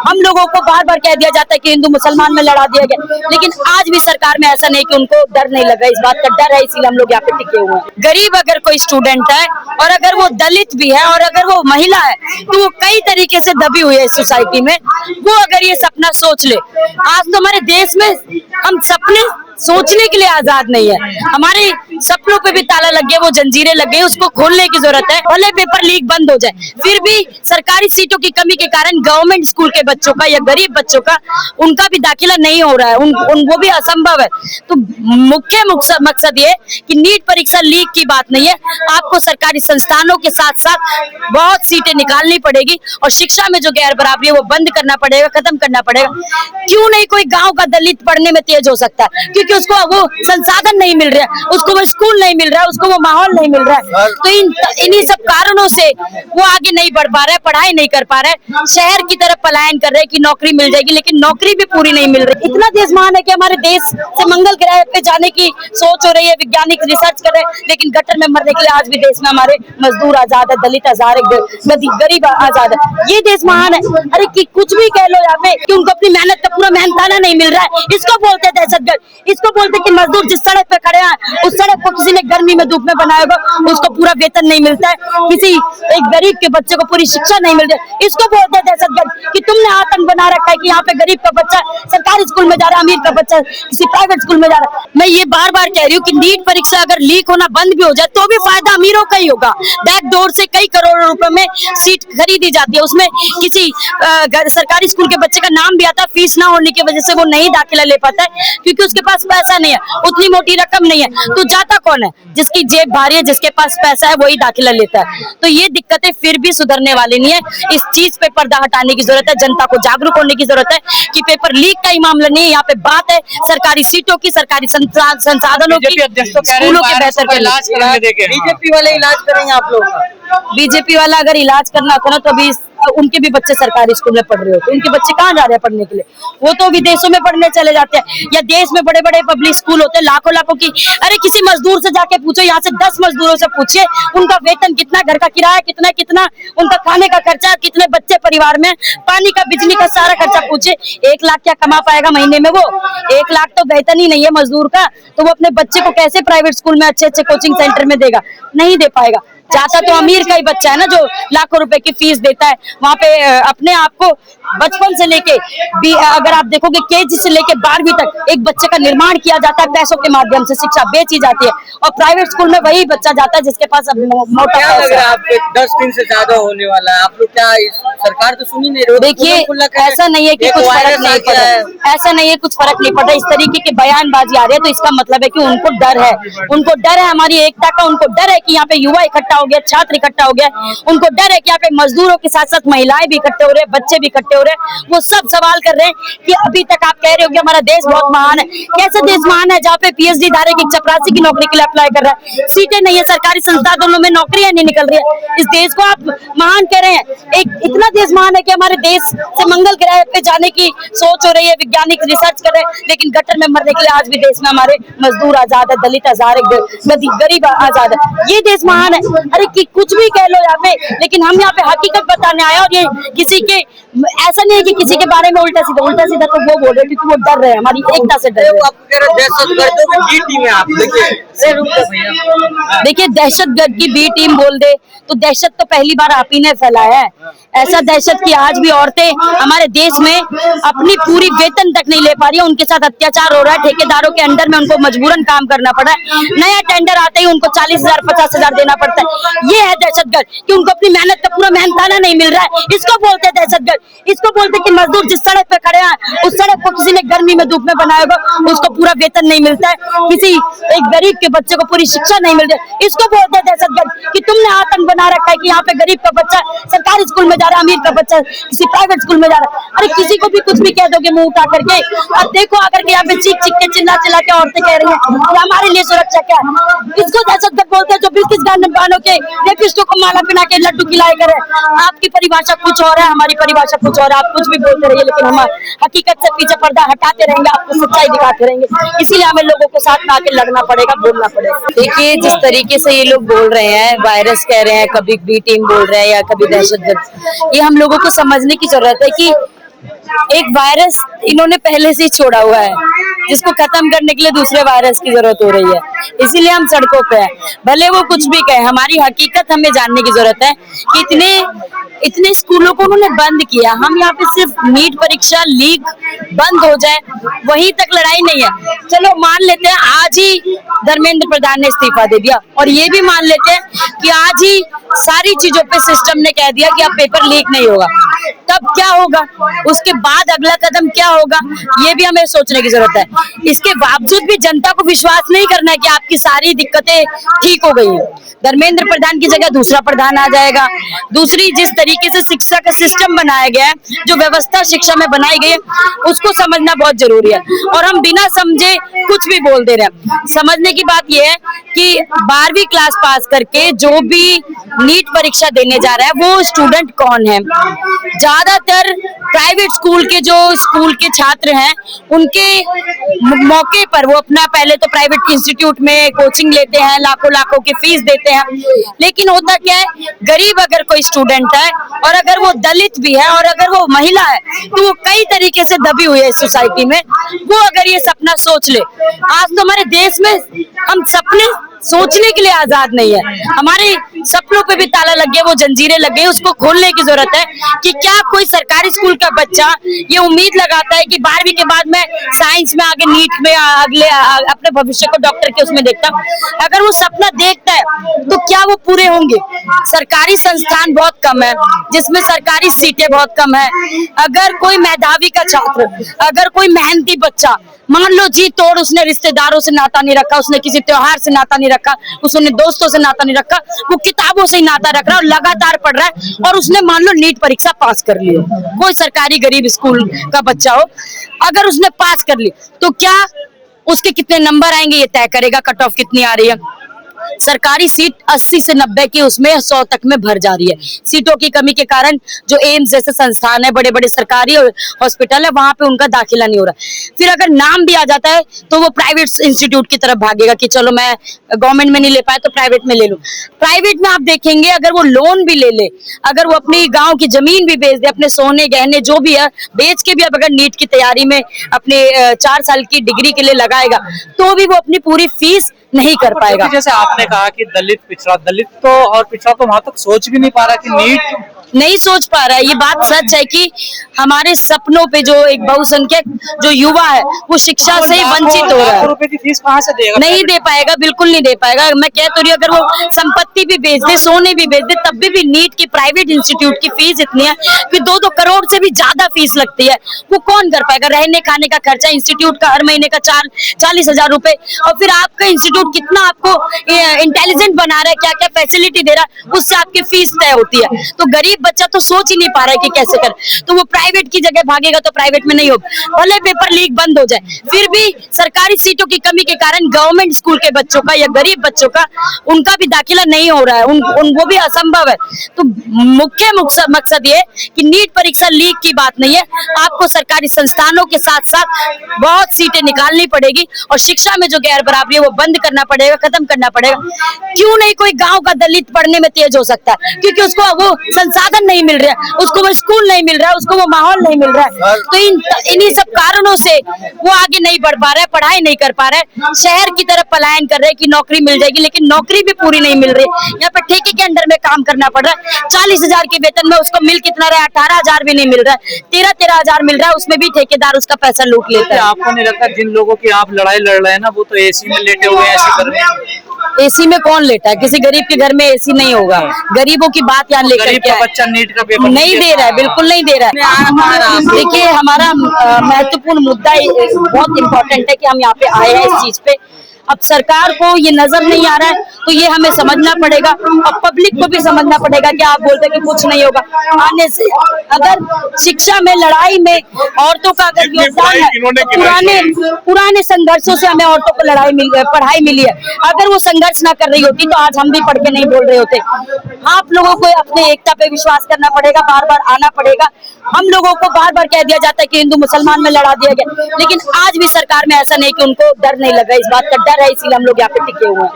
हम लोगों को बार बार कह दिया जाता है कि हिंदू मुसलमान में लड़ा दिया गया, लेकिन आज भी सरकार में ऐसा नहीं कि उनको डर नहीं लगा। इस बात का डर है, इसीलिए हम लोग यहाँ पे टिके हुए हैं। गरीब अगर कोई स्टूडेंट है और अगर वो दलित भी है और अगर वो महिला है तो वो कई तरीके से दबी हुई है इस सोसाइटी में। वो अगर ये सपना सोच ले, आज तो हमारे देश में हम सपने सोचने के लिए आजाद नहीं है, हमारे सपनों पे भी ताला लग गया, वो जंजीरें लग गई, उसको खोलने की जरूरत है। भले पेपर लीक बंद हो जाए, फिर भी सरकारी सीटों की कमी के कारण गवर्नमेंट स्कूल के बच्चों का या गरीब बच्चों का उनका भी दाखिला नहीं हो रहा है, वो भी असंभव है। तो मुख्य मकसद ये कि नीट परीक्षा लीक की बात नहीं है, आपको सरकारी संस्थानों के साथ साथ बहुत सीटें निकालनी पड़ेगी और शिक्षा में जो गैर बराबरी है वो बंद करना पड़ेगा, खत्म करना पड़ेगा। क्यों नहीं कोई गाँव का दलित पढ़ने में तेज हो सकता है? क्योंकि उसको वो संसाधन नहीं मिल रहा है, उसको वो स्कूल नहीं मिल रहा है, उसको वो माहौल नहीं मिल रहा है। तो इन्हीं सब कारणों से वो आगे नहीं बढ़ पा रहा है, पढ़ाई नहीं कर पा रहा है, शहर की तरफ पलायन कर रहे हैं कि नौकरी मिल जाएगी, लेकिन नौकरी भी पूरी नहीं मिल रही। इतना देश महान है कि हमारे देश से मंगल ग्रह पे जाने की सोच हो रही है, वैज्ञानिक रिसर्च कर रहे हैं, लेकिन गटर में मरने के लिए आज भी देश में हमारे मजदूर आजाद है, दलित आजाद है, गरीब आजाद है। ये देश महान है। अरे कि कुछ भी कह लो यहाँ पे कि उनको अपनी मेहनत का पूरा मेहनताना नहीं मिल रहा है, इसको बोलते हैं दहशतगर्द। इसको बोलते कि मजदूर जिस सड़क पे खड़े हैं उस सड़क को किसी ने गर्मी में धूप में बनाया होगा, उसको पूरा वेतन नहीं मिलता है, किसी एक गरीब के बच्चे को पूरी शिक्षा नहीं मिल रही, इसको बोलते हैं दहशतगर्द। कि तुमने आतंक बना रखा है कि यहाँ पे गरीब का बच्चा सरकारी स्कूल में जा रहा है, अमीर का बच्चा किसी प्राइवेट स्कूल में जा रहा है। मैं ये बार बार कह रही हूँ कि नीट परीक्षा अगर लीक होना बंद भी हो जाए तो भी फायदा अमीरों का ही होगा। बैकडोर से कई करोड़ों रुपए में सीट खरीदी जाती है, उसमें किसी सरकारी स्कूल के बच्चे का नाम भी आता है, फीस ना होने की वजह से वो नहीं दाखिला ले पाता है क्योंकि उसके पास पैसा नहीं है, उतनी मोटी रकम नहीं है। तो जाता कौन है? जिसकी जेब भारी है, जिसके पास पैसा है वही दाखिला लेता है। तो ये दिक्कतें फिर भी सुधरने वाली नहीं है, इस चीज पे पर्दा हटाने की जरूरत है, जनता को जागरूक होने की जरूरत है कि पेपर लीक का ही मामला नहीं है, यहाँ पे बात है सरकारी सीटों की, सरकारी संसाधनों की, स्कूलों के बेहतर इलाज करेंगे। बीजेपी वाले इलाज करेंगे आप लोग? बीजेपी वाला अगर इलाज करना होता ना तो अभी उनके भी बच्चे सरकारी स्कूल में पढ़ रहे होते, उनके बच्चे कहाँ जा रहे हैं पढ़ने के लिए? वो तो विदेशों में पढ़ने चले जाते हैं, या देश में बड़े बड़े पब्लिक स्कूल होते हैं लाखों लाखों की। अरे किसी मजदूर से जाके पूछो, यहाँ से 10 मजदूरों से पूछिए उनका वेतन कितना, घर का किराया कितना, कितना उनका खाने का खर्चा, कितने बच्चे परिवार में, पानी का बिजली का सारा खर्चा पूछिए। 1 लाख क्या कमा पाएगा महीने में? वो 1 लाख तो वेतन ही नहीं है मजदूर का, तो वो अपने बच्चे को कैसे प्राइवेट स्कूल में अच्छे अच्छे कोचिंग सेंटर में देगा? नहीं दे पाएगा। जाता तो अमीर का ही बच्चा है ना जो लाखों रुपए की फीस देता है, वहाँ पे अपने आप को बचपन से लेके अगर आप देखोगे केजी से लेके 12वीं तक एक बच्चे का निर्माण किया जाता है, पैसों के माध्यम से शिक्षा बेची जाती है, और प्राइवेट स्कूल में वही बच्चा जाता है जिसके पास मोटा क्या लग रहा है आपको? 10 दिन से ज्यादा होने वाला है, आप लोग क्या सरकार तो सुनी नहीं रही? देखिए ऐसा नहीं है कि कुछ फर्क नहीं पड़ रहा है, ऐसा नहीं है कुछ फर्क नहीं पड़ रहा, इस तरीके की बयानबाजी आ रही है तो इसका मतलब है कि उनको डर है, उनको डर है हमारी एकता का, उनको डर है कि यहाँ पे युवा इकट्ठा हो गया, छात्र इकट्ठा हो गया, उनको डर है कि यहाँ पे मजदूरों के साथ साथ महिलाएं भी इकट्ठे हो रहे हैं, बच्चे भी इकट्ठे हो रहे हैं। वो सब सवाल कर रहे हैं कि अभी तक आप कह रहे हो कि हमारा देश बहुत महान है, कैसे देश महान है जहाँ पे पीएचडी धारक एक चपरासी की नौकरी के लिए अप्लाई कर रहा है, सीटें नहीं है, सरकारी संस्थानों में नौकरियां नहीं निकल रही है। इस देश को आप महान कह रहे हैं, एक इतना देश महान है कि हमारे देश से मंगल ग्रह पे जाने की सोच हो रही है, वैज्ञानिक रिसर्च कर रहे हैं, लेकिन गटर में मरने के लिए आज भी देश में हमारे मजदूर आजाद है, दलित आजाद है, गरीब आजाद है। ये देश महान है। अरे कि कुछ भी कह लो यहाँ पे, लेकिन हम यहाँ पे हकीकत बताने आए, और ये किसी के ऐसा नहीं है कि किसी के बारे में उल्टा सीधा तो वो बोल रहे क्योंकि वो डर रहे हैं, हमारी एकता से डर रहे हैं। आपको कह रहे दहशतगर्दों की बी टीम है आप, देखिए दहशतगर्द की बी टीम बोल दे तो दहशत तो पहली बार आप ही ने फैलाया है। ऐसा दहशत की आज भी औरतें हमारे देश में अपनी पूरी वेतन तक नहीं ले पा रही है, उनके साथ अत्याचार हो रहा है, ठेकेदारों के अंडर में उनको मजबूरन काम करना पड़ा है, नया टेंडर आते ही उनको 40,000 50,000 देना पड़ता है। ये है दहशतगर्द कि उनको अपनी मेहनत का पूरा मेहनताना नहीं मिल रहा है, इसको बोलते हैं दहशतगर्द। इसको बोलते हैं कि मजदूर जिस सड़क पे खड़े हैं उस सड़क को किसी ने गर्मी में धूप में बनाया होगा, उसको पूरा वेतन नहीं मिलता है, किसी एक गरीब के बच्चे को पूरी शिक्षा नहीं मिल रही, इसको बोलते हैं दहशतगर्द। कि तुमने आतंक बना रखा है कि यहाँ पे गरीब का बच्चा सरकारी स्कूल में जा रहा है, अमीर का बच्चा किसी प्राइवेट स्कूल में जा रहा है। अरे किसी को भी कुछ भी कह दोगे मुंह उठा करके, अब देखो आकर के यहाँ पे चीख चीख के चिल्ला चिल्ला के औरतें कह रही हैं कि हमारे लिए सुरक्षा क्या है। इसको दहशतगर्द बोलते हैं जो बिल्किस बानो के रेपिस्टों को माला पहना के लड्डू खिलाए करे। आपकी परिभाषा कुछ और है, हमारी परिभाषा कुछ और है। आप कुछ भी बोलते रहिए लेकिन हम हकीकत से पीछे पर्दा हटाते रहेंगे, आपको सच्चाई दिखाते रहेंगे, इसीलिए हमें लोगों को साथ में आके लड़ना पड़ेगा, बोलना पड़ेगा। देखिए जिस तरीके से ये लोग बोल रहे हैं, वायरस कह रहे हैं, कभी बी टीम बोल रहे हैं या कभी दहशतगर्द, ये हम लोगों को समझने की जरूरत है कि एक वायरस इन्होंने पहले से ही छोड़ा हुआ है, जिसको खत्म करने के लिए दूसरे वायरस की जरूरत हो रही है, इसीलिए हम सड़कों पे हैं। भले वो कुछ भी कहे, हमारी हकीकत हमें जानने की जरूरत है कि इतने स्कूलों को उन्होंने बंद किया। हम यहाँ पे सिर्फ नीट परीक्षा लीक बंद हो जाए वहीं तक लड़ाई नहीं है। चलो मान लेते हैं आज ही धर्मेंद्र प्रधान ने इस्तीफा दे दिया, और ये भी मान लेते हैं कि आज ही सारी चीजों पे सिस्टम ने कह दिया कि अब पेपर लीक नहीं होगा, तब क्या होगा? उसके बाद अगला कदम क्या होगा, ये भी हमें सोचने की जरूरत है। इसके बावजूद भी जनता को विश्वास नहीं करना है कि आपकी सारी दिक्कतें ठीक हो गई हैं। धर्मेंद्र प्रधान की जगह दूसरा प्रधान आ जाएगा। दूसरी, जिस तरीके से शिक्षा का सिस्टम बनाया गया है, जो व्यवस्था शिक्षा में बनाई गई है, उसको समझना बहुत जरूरी है। और हम बिना समझे कुछ भी बोल दे रहे हैं। समझने की बात यह है कि 12वीं क्लास पास करके जो भी नीट परीक्षा देने जा रहा है वो स्टूडेंट कौन है। ज्यादातर प्राइवेट स्कूल के छात्र हैं, उनके मौके पर वो अपना पहले तो प्राइवेट इंस्टीट्यूट में कोचिंग लेते हैं, लाखों लाखों की फीस देते हैं। लेकिन होता क्या है, गरीब अगर कोई स्टूडेंट है और अगर वो दलित भी है और अगर वो महिला है, तो वो कई तरीके से दबी हुई है इस सोसाइटी में। वो अगर ये सपना सोच ले, आज तो हमारे देश में हम सपने सोचने के लिए आजाद नहीं है। हमारे सपनों पे भी ताला लग गया, वो जंजीरें लग गई, उसको खोलने की जरूरत है कि क्या कोई सरकारी स्कूल का बच्चा ये उम्मीद लगाता है कि 12वीं के बाद मैं साइंस में आगे नीट में अगले अपने भविष्य को डॉक्टर के उसमें देखता। अगर वो सपना देखता है तो क्या वो पूरे होंगे? सरकारी संस्थान बहुत कम है, जिसमें सरकारी सीटें बहुत कम है। अगर कोई मेधावी का छात्र, अगर कोई मेहनती बच्चा, मान लो जी तोड़ उसने रिश्तेदारों से नाता नहीं रखा, उसने किसी त्योहार से नाता नहीं रखा, उसने दोस्तों से नाता नहीं रखा, वो किताबों से ही नाता रख रहा है और लगातार पढ़ रहा है, और उसने मान लो नीट परीक्षा पास कर ली हो, कोई सरकारी गरीब स्कूल का बच्चा हो, अगर उसने पास कर ली तो क्या उसके कितने नंबर आएंगे ये तय करेगा कट ऑफ कितनी आ रही है। सरकारी सीट 80 से 90 की, उसमें 100 तक में भर जा रही है। सीटों की कमी के कारण जो एम्स जैसे संस्थान है, बड़े बड़े सरकारी हॉस्पिटल है, वहां पे उनका दाखिला नहीं हो रहा। फिर अगर नाम भी आ जाता है तो वो प्राइवेट इंस्टीट्यूट की तरफ भागेगा कि चलो मैं गवर्नमेंट में नहीं ले पाया तो प्राइवेट में ले लूं। प्राइवेट में आप देखेंगे अगर वो लोन भी ले ले, अगर वो अपनी गाँव की जमीन भी बेच दे, अपने सोने गहने जो भी है बेच के भी अब अगर नीट की तैयारी में अपने 4 साल की डिग्री के लिए लगाएगा, तो भी वो अपनी पूरी फीस नहीं कर पाएगा। जैसे आपने कहा कि दलित तो और पिछड़ा तो वहां तक सोच भी नहीं पा रहा कि नीट नहीं सोच पा रहा है। ये बात सच है कि हमारे सपनों पे जो एक बहुसंख्यक जो युवा है वो शिक्षा से ही वंचित हो रहा है। रुपए की फीस कहाँ से देगा? नहीं दे पाएगा, बिल्कुल नहीं दे पाएगा। मैं कह तो रही हूँ, अगर वो संपत्ति भी बेच दे, सोने भी बेच दे, तब भी नीट की प्राइवेट इंस्टीट्यूट की फीस इतनी है कि 2-2 करोड़ से भी ज्यादा फीस लगती है। वो कौन कर पाएगा? रहने खाने का खर्चा इंस्टीट्यूट का हर महीने का 40,000 रुपए, और फिर आपका इंस्टीट्यूट कितना आपको इंटेलिजेंट बना रहा है, क्या क्या फैसिलिटी दे रहा है, उससे आपकी फीस तय होती है। तो गरीब बच्चा तो सोच ही नहीं पा रहा है कि कैसे कर, तो वो प्राइवेट की जगह भागेगा तो प्राइवेट में नहीं होगा। भले पेपर लीक बंद हो जाए, फिर भी सरकारी सीटों की कमी के कारण गवर्नमेंट स्कूल के बच्चों का या गरीब बच्चों का उनका भी दाखिला नहीं हो रहा है, वो भी असंभव है। तो मुख्य मकसद ये कि नीट परीक्षा लीक की बात नहीं है, आपको सरकारी संस्थानों के साथ साथ बहुत सीटें निकालनी पड़ेगी और शिक्षा में जो गैर बराबरी है वो बंद करना पड़ेगा, खत्म करना पड़ेगा। क्यों नहीं कोई गाँव का दलित पढ़ने में तेज हो सकता है? क्योंकि उसको वो संसाधन नहीं मिल रहा है, उसको वो स्कूल नहीं मिल रहा है, उसको वो माहौल नहीं मिल रहा है। तो इन्हीं सब कारणों से वो आगे नहीं बढ़ पा रहा है, पढ़ाई नहीं कर पा रहा है, शहर की तरफ पलायन कर रहे हैं कि नौकरी मिल जाएगी, लेकिन नौकरी भी पूरी नहीं मिल रही। यहाँ पे ठेके के अंडर में काम करना पड़ रहा है। 40,000 के वेतन में उसको मिल कितना रहा है? 18,000 भी नहीं मिल रहा है, 13,000 मिल रहा है, उसमें भी ठेकेदार उसका पैसा लूट लेता है। आपको नहीं लगता जिन लोगों की आप लड़ाई लड़ रहे हैं ना, वो तो एसी में लेटे हुए हैं, ऐसे कर रहे हैं? एसी में कौन लेटा है? किसी गरीब के घर में एसी नहीं होगा। गरीबों की बात यहाँ लेकर गरीब का बच्चा नीट का पेपर नहीं दे रहा है, बिल्कुल नहीं दे रहा है। देखिए, हमारा महत्वपूर्ण मुद्दा बहुत इम्पोर्टेंट है कि हम यहाँ पे आए हैं इस चीज पे। अब सरकार को ये नजर नहीं आ रहा है तो ये हमें समझना पड़ेगा और पब्लिक को भी समझना पड़ेगा कि आप बोलते कि कुछ नहीं होगा। आने से अगर शिक्षा में, लड़ाई में औरतों का अगर योगदान है, पुराने संघर्षों से हमें औरतों को पढ़ाई मिली है। अगर वो संघर्ष ना कर रही होती तो आज हम भी पढ़ के नहीं बोल रहे होते। आप लोगों को अपने एकता पे विश्वास करना पड़ेगा, बार बार आना पड़ेगा। हम लोगों को बार बार कह दिया जाता है कि हिंदू मुसलमान में लड़ा दिया गया, लेकिन आज भी सरकार में ऐसा नहीं कि उनको डर नहीं लगा, इस बात का डर है, इसीलिए हम लोग यहाँ पे टिके हुए हैं।